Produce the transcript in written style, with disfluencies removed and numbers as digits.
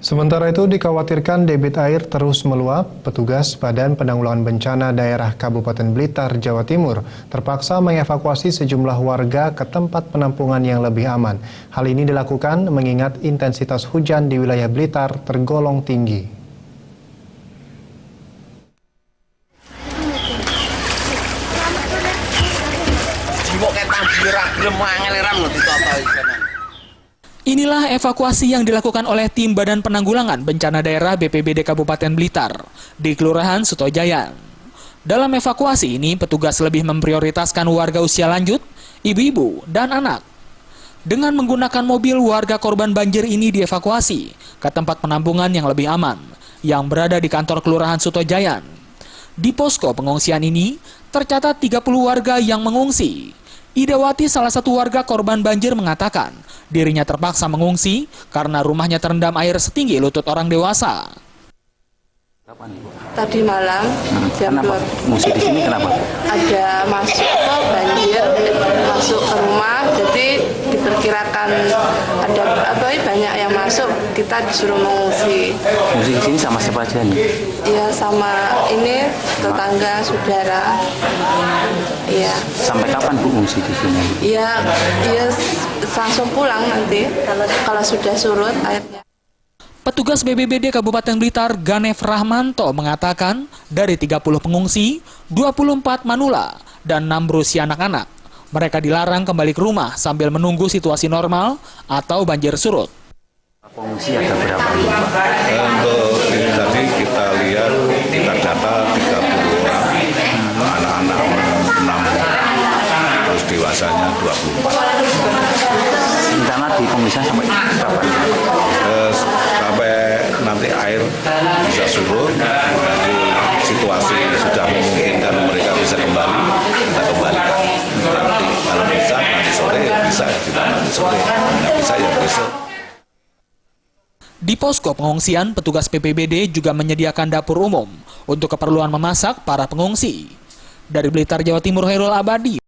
Sementara itu dikhawatirkan debit air terus meluap, petugas Badan Penanggulangan Bencana Daerah Kabupaten Blitar, Jawa Timur terpaksa mengevakuasi sejumlah warga ke tempat penampungan yang lebih aman. Hal ini dilakukan mengingat intensitas hujan di wilayah Blitar tergolong tinggi. Inilah evakuasi yang dilakukan oleh tim Badan Penanggulangan Bencana Daerah BPBD Kabupaten Blitar di Kelurahan Sutojayan. Dalam evakuasi ini, petugas lebih memprioritaskan warga usia lanjut, ibu-ibu, dan anak. Dengan menggunakan mobil, warga korban banjir ini dievakuasi ke tempat penampungan yang lebih aman, yang berada di kantor Kelurahan Sutojayan. Di posko pengungsian ini, tercatat 30 warga yang mengungsi. Idawati, salah satu warga korban banjir, mengatakan dirinya terpaksa mengungsi karena rumahnya terendam air setinggi lutut orang dewasa. Tadi malam jam 2. Mengungsi di sini kenapa? Ada masuk banjir masuk ke rumah, jadi diperkirakan ada banyak yang masuk, kita disuruh mengungsi. Mengungsi di sini sama siapa aja nih? Iya, sama ini tetangga, saudara. Iya. Sampai kapan Bu mengungsi di sini? Iya, langsung pulang nanti kalau sudah surut airnya. Petugas BPBD Kabupaten Blitar, Ganef Rahmanto, mengatakan dari 30 pengungsi, 24 manula dan 6 berusia anak-anak. Mereka dilarang kembali ke rumah sambil menunggu situasi normal atau banjir surut. Pengungsi ada berapa? Untuk ini tadi kita lihat, kita data 30 orang, anak-anak 6, terus dewasanya 24. Rencana di pengungsian sampai kapan? Sampai nanti air bisa surut, nanti situasi sudah memungkinkan mereka bisa kembali, kita kembalikan. Nanti kalau bisa, nanti sore bisa, kita nanti sore, nggak bisa ya besok. Di posko pengungsian, petugas BPBD juga menyediakan dapur umum untuk keperluan memasak para pengungsi. Dari Blitar, Jawa Timur, Hairul Abadi.